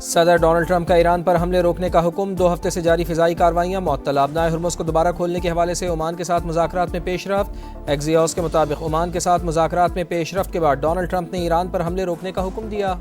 صدر Donald Trump کا ایران پر حملے روکنے کا حکم، 2 ہفتے سے جاری فضائی کارروائیاں معطل۔ آبنائے ہرمز کو دوبارہ کھولنے کے حوالے سے عمان کے ساتھ مذاکرات میں پیش رفت۔ ایکزیوس کے مطابق عمان کے ساتھ مذاکرات میں پیش رفت کے بعد ڈونلڈ ٹرمپ نے ایران پر حملے روکنے کا حکم دیا۔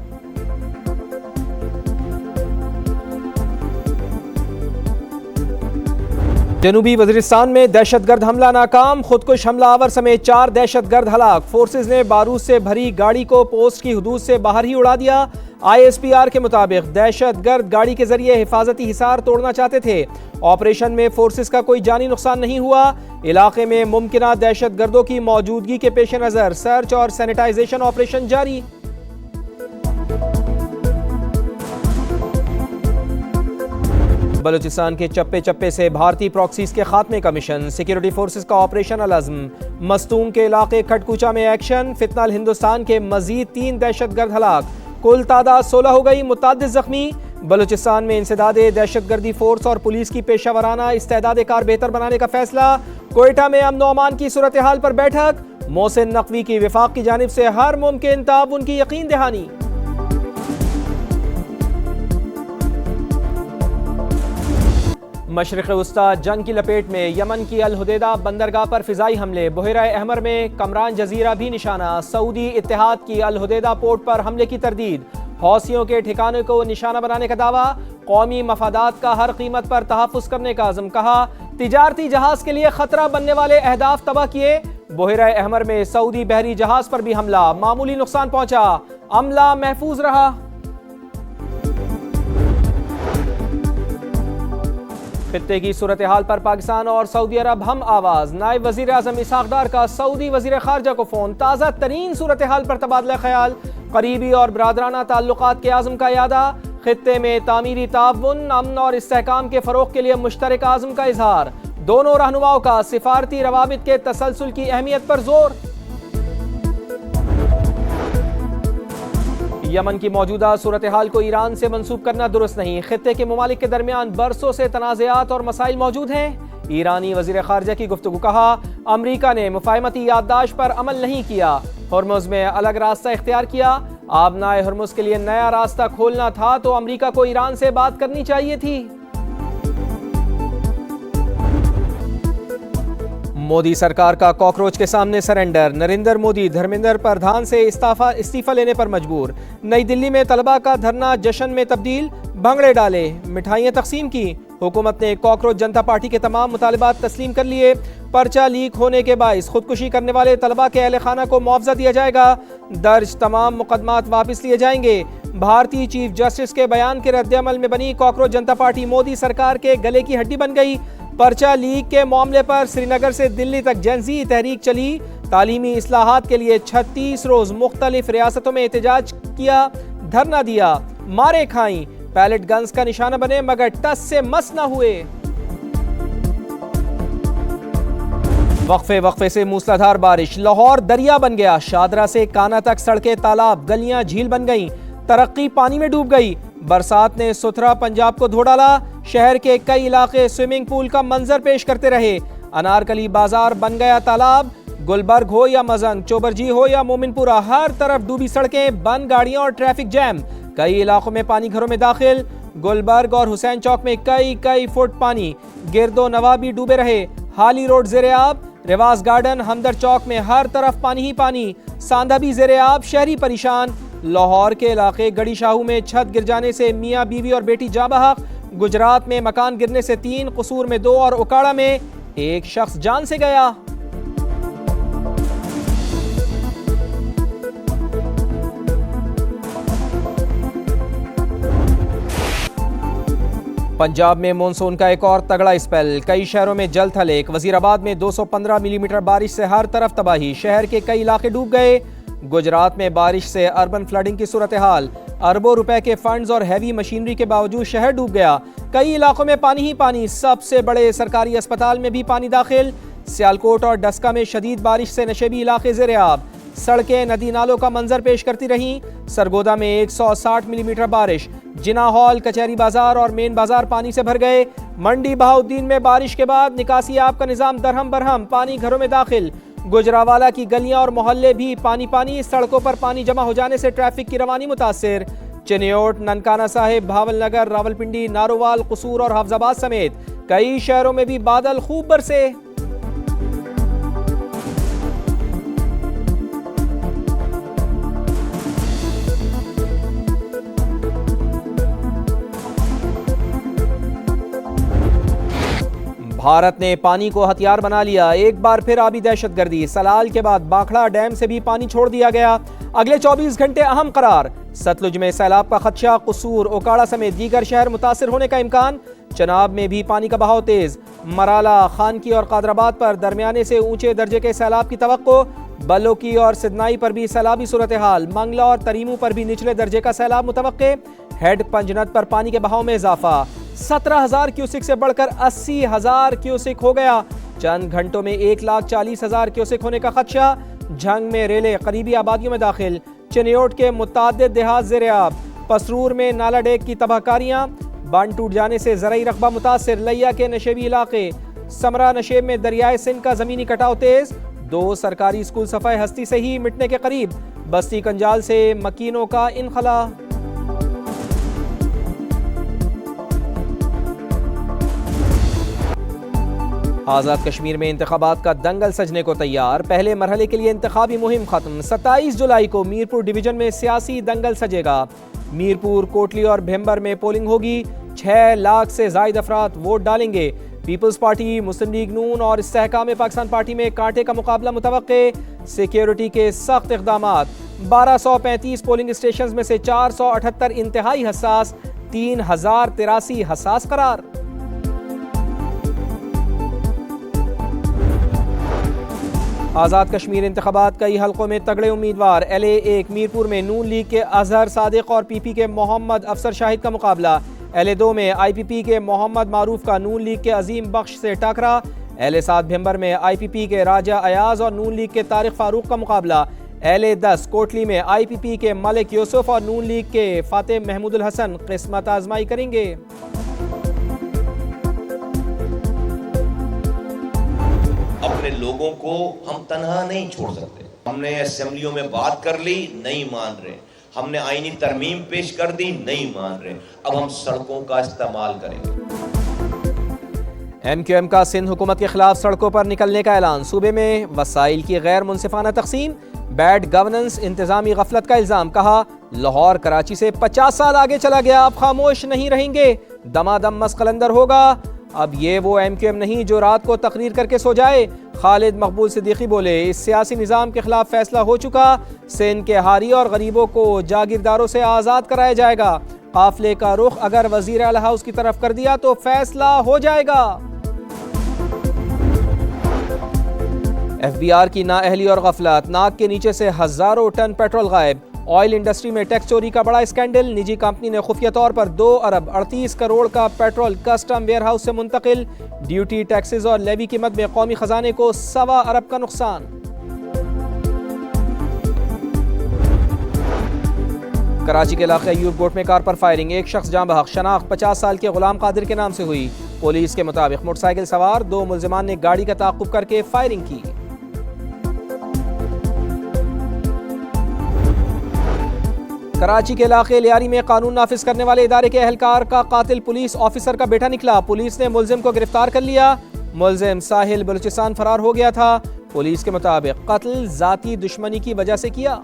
جنوبی وزیرستان میں دہشت گرد حملہ ناکام، خودکش حملہ آور سمیت 4 دہشت گرد ہلاک۔ فورسز نے بارود سے بھری گاڑی کو پوسٹ کی حدود سے باہر ہی اڑا دیا۔ ISPR کے مطابق دہشت گرد گاڑی کے ذریعے حفاظتی حصار توڑنا چاہتے تھے۔ آپریشن میں فورسز کا کوئی جانی نقصان نہیں ہوا۔ علاقے میں ممکنہ دہشت گردوں کی موجودگی کے پیش نظر سرچ اور سینیٹائزیشن آپریشن جاری۔ بلوچستان کے چپے چپے سے بھارتی پراکسیز کے خاتمے کا مشن، سیکیورٹی فورسز کا آپریشن العزم۔ مستونگ کے علاقے کھٹکوچا میں ایکشن، فتنہ ہندوستان کے مزید 3 دہشت گرد ہلاک، کل تعداد 16 ہو گئی، متعدد زخمی۔ بلوچستان میں انسداد دہشت گردی فورس اور پولیس کی پیشہ ورانہ استعداد کار بہتر بنانے کا فیصلہ۔ کوئٹہ میں امن و امان کی صورتحال پر بیٹھک، محسن نقوی کی وفاق کی جانب سے ہر ممکن تعاون کی یقین دہانی۔ مشرق وسطی جنگ کی لپیٹ میں، یمن کی الحدیدہ بندرگاہ پر فضائی حملے، بحیرہ احمر میں کمران جزیرہ بھی نشانہ۔ سعودی اتحاد کی الحدیدہ پورٹ پر حملے کی تردید، حوثیوں کے ٹھکانے کو نشانہ بنانے کا دعویٰ۔ قومی مفادات کا ہر قیمت پر تحفظ کرنے کا عزم، کہا تجارتی جہاز کے لیے خطرہ بننے والے اہداف تباہ کیے۔ بحیرہ احمر میں سعودی بحری جہاز پر بھی حملہ، معمولی نقصان پہنچا، عملہ محفوظ رہا۔ خطے کی صورتحال پر پاکستان اور سعودی عرب ہم آواز، نائب وزیر اعظم اسحاق ڈار کا سعودی وزیر خارجہ کو فون، تازہ ترین صورتحال پر تبادلہ خیال، قریبی اور برادرانہ تعلقات کے عزم کا اعادہ، خطے میں تعمیری تعاون، امن اور استحکام کے فروغ کے لیے مشترکہ عزم کا اظہار، دونوں رہنماؤں کا سفارتی روابط کے تسلسل کی اہمیت پر زور۔ یمن کی موجودہ صورتحال کو ایران سے منسوب کرنا درست نہیں، خطے کے ممالک کے درمیان برسوں سے تنازعات اور مسائل موجود ہیں۔ ایرانی وزیر خارجہ کی گفتگو، کہا امریکہ نے مفاہمتی یادداشت پر عمل نہیں کیا، ہرمز میں الگ راستہ اختیار کیا۔ آبنائے ہرمز کے لیے نیا راستہ کھولنا تھا تو امریکہ کو ایران سے بات کرنی چاہیے تھی۔ مودی سرکار کا کاکروچ کے سامنے سرنڈر، نریندر مودی دھرمیندر پردھان سے استعفیٰ لینے پر مجبور۔ نئی دلی میں طلباء کا دھرنا جشن میں تبدیل، بھنگڑے ڈالے، مٹھائیاں تقسیم کی۔ حکومت نے کاکروچ جنتا پارٹی کے تمام مطالبات تسلیم کر لیے۔ پرچہ لیک ہونے کے باعث خودکشی کرنے والے طلباء کے اہل خانہ کو معاوضہ دیا جائے گا، درج تمام مقدمات واپس لیے جائیں گے۔ بھارتی چیف جسٹس کے بیان کے رد عمل میں بنی کاکروچ جنتا پارٹی مودی سرکار کے گلے کی ہڈی بن گئی۔ پرچہ لیک کے معاملے پر سری نگر سے دلی تک جنزی تحریک چلی، تعلیمی اصلاحات کے لیے 36 روز مختلف ریاستوں میں احتجاج کیا، دھرنا دیا، مارے کھائیں، پیلٹ گنز کا نشانہ بنے مگر ٹس سے مس نہ ہوئے۔ وقفے سے موسلادھار بارش، لاہور دریا بن گیا، شادرہ سے کانا تک سڑکیں تالاب، گلیاں جھیل بن گئیں، ترقی پانی میں ڈوب گئی۔ برسات نے ستھرا پنجاب کو دھو ڈالا، شہر کے کئی علاقے سوئمنگ پول کا منظر پیش کرتے رہے۔ انارکلی بازار بن گیا تالاب، گلبرگ ہو یا مزنگ، چوبرجی ہو یا مومن پورہ، ہر طرف ڈوبی سڑکیں، بند گاڑیاں اور ٹریفک جیم۔ کئی علاقوں میں پانی گھروں میں داخل، گلبرگ اور حسین چوک میں کئی فٹ پانی، گرد و نواح بھی ڈوبے رہے۔ حالی روڈ زیر آب، رواس گارڈن، ہمدر چوک میں ہر طرف پانی ہی پانی، ساندھا بھی زیر آب، شہری پریشان۔ لاہور کے علاقے گڑی شاہو میں چھت گر جانے سے میاں بیوی اور بیٹی جاں بحق، گجرات میں مکان گرنے سے 3، قصور میں 2 اور اکاڑا میں 1 شخص جان سے گیا۔ پنجاب میں مونسون کا ایک اور تگڑا اسپیل، کئی شہروں میں جل تھل ایک، وزیر آباد میں 215 ملی میٹر بارش سے ہر طرف تباہی، شہر کے کئی علاقے ڈوب گئے۔ گجرات میں بارش سے اربن فلڈنگ کی صورتحال، اربوں روپے کے فنڈز اور ہیوی مشینری کے باوجود شہر ڈوب گیا، کئی علاقوں میں پانی ہی پانی، سب سے بڑے سرکاری اسپتال میں بھی پانی داخل۔ سیالکوٹ اور ڈسکا میں شدید بارش سے نشیبی علاقے زیر آب، سڑکیں ندی نالوں کا منظر پیش کرتی رہیں۔ سرگودا میں 160 ملی میٹر بارش، جناح ہال، کچہری بازار اور مین بازار پانی سے بھر گئے۔ منڈی بہاؤدین میں بارش کے بعد نکاسی آب کا نظام درہم برہم، پانی گھروں میں داخل۔ گجراوالا کی گلیاں اور محلے بھی پانی، سڑکوں پر پانی جمع ہو جانے سے ٹریفک کی روانی متاثر۔ چنیوٹ، ننکانہ صاحب، بھاول نگر، راولپنڈی، نارووال، قصور اور حافظ آباد سمیت کئی شہروں میں بھی بادل خوب برسے۔ بھارت نے پانی کو ہتھیار بنا لیا، ایک بار پھر آبی دہشت گردی، سلال کے بعد باکھڑا ڈیم سے بھی پانی چھوڑ دیا گیا، اگلے 24 گھنٹے اہم قرار، ستلج میں سیلاب کا خدشہ، قصور، اوکاڑا سمیت دیگر شہر متاثر ہونے کا امکان، چناب میں بھی پانی کا بہاؤ تیز، مرالا، خانکی اور قادر آباد پر درمیانے سے اونچے درجے کے سیلاب کی توقع، بلوکی اور سدنائی پر بھی سیلابی صورتحال، منگلا اور تریمو پر بھی نچلے درجے کا سیلاب متوقع، ہیڈ پنجنت پر پانی کے بہاؤ میں اضافہ، 17,000 کیوسک سے بڑھ کر 80,000 کیوسک ہو گیا، چند گھنٹوں میں 1,40,000 کیوسک ہونے کا خدشہ، جھنگ میں ریلیں قریبی آبادیوں میں داخل، چنیوٹ کے متعدد دیہات زیر آب، پسرور میں نالا ڈیک کی تباہ کاریاں، باندھ ٹوٹ جانے سے زرعی رقبہ متاثر، لیا کے نشیبی علاقے، سمرا نشیب میں دریائے سندھ کا زمینی کٹاؤ تیز، 2 سرکاری اسکول صفحہ ہستی سے ہی مٹنے کے قریب، بستی کنجال سے مکینوں کا انخلا۔ آزاد کشمیر میں انتخابات کا دنگل سجنے کو تیار، پہلے مرحلے کے لیے انتخابی مہم ختم، 27 جولائی کو میرپور ڈویژن میں سیاسی دنگل سجے گا، میرپور، کوٹلی اور بھمبر میں پولنگ ہوگی، 6 لاکھ سے زائد افراد ووٹ ڈالیں گے، پیپلز پارٹی، مسلم لیگ نون اور استحکام پاکستان پارٹی میں کانٹے کا مقابلہ متوقع، سیکیورٹی کے سخت اقدامات، 1235 پولنگ اسٹیشنز میں سے 478 انتہائی حساس، 3083 حساس قرار۔ آزاد کشمیر انتخابات کئی حلقوں میں تگڑے امیدوار، LA-1 میرپور میں نون لیگ کے اظہر صادق اور PP کے محمد افسر شاہد کا مقابلہ، LA-2 میں IPP کے محمد معروف کا نون لیگ کے عظیم بخش سے ٹاکرا، LA-7 بھمبر میں IPP کے راجہ ایاز اور نون لیگ کے طارق فاروق کا مقابلہ، LA-10 کوٹلی میں IPP کے ملک یوسف اور نون لیگ کے فاتح محمود الحسن قسمت آزمائی کریں گے۔ اپنے لوگوں کو ہم تنہا نہیں چھوڑ سکتے، ہم نے اسمبلیوں میں بات کر لی، نہیں مان رہے، ہم نے آئینی ترمیم پیش کر دی، نہیں مان رہے، اب ہم سڑکوں کا استعمال کریں گے۔ MQM کا سندھ حکومت کے خلاف سڑکوں پر نکلنے کا اعلان، صوبے میں وسائل کی غیر منصفانہ تقسیم، بیڈ گورننس، انتظامی غفلت کا الزام، کہا لاہور کراچی سے 50 سال آگے چلا گیا، اب خاموش نہیں رہیں گے، دمادم مسقلندر ہوگا، اب یہ وہ MQM نہیں جو رات کو تقریر کر کے سو جائے، خالد مقبول صدیقی بولے، اس سیاسی نظام کے خلاف فیصلہ ہو چکا، سندھ کے حاری اور غریبوں کو جاگیرداروں سے آزاد کرایا جائے گا، قافلے کا رخ اگر وزیر اعلی ہاؤس کی طرف کر دیا تو فیصلہ ہو جائے گا۔ FBR کی نااہلی اور غفلت، ناک کے نیچے سے ہزاروں ٹن پیٹرول غائب، آئل انڈسٹری میں ٹیکس چوری کا بڑا اسکینڈل، نجی کمپنی نے خفیہ طور پر 2 ارب 38 کروڑ کا پیٹرول کسٹم ویئر ہاؤس سے منتقل، ڈیوٹی، ٹیکسز اور لیوی کی مد میں قومی خزانے کو 1.25 ارب کا نقصان۔ کراچی کے علاقے ایوب گوٹ میں کار پر فائرنگ، ایک شخص جاں بحق، شناخت 50 سال کے غلام قادر کے نام سے ہوئی، پولیس کے مطابق موٹر سائیکل سوار 2 ملزمان نے گاڑی کا تعاقب کر کے فائرنگ کی۔ کراچی کے علاقے لیاری میں قانون نافذ کرنے والے ادارے کے اہلکار کا قاتل پولیس آفیسر کا بیٹا نکلا، پولیس نے ملزم کو گرفتار کر لیا، ملزم ساحل بلوچستان فرار ہو گیا تھا، پولیس کے مطابق قتل ذاتی دشمنی کی وجہ سے کیا۔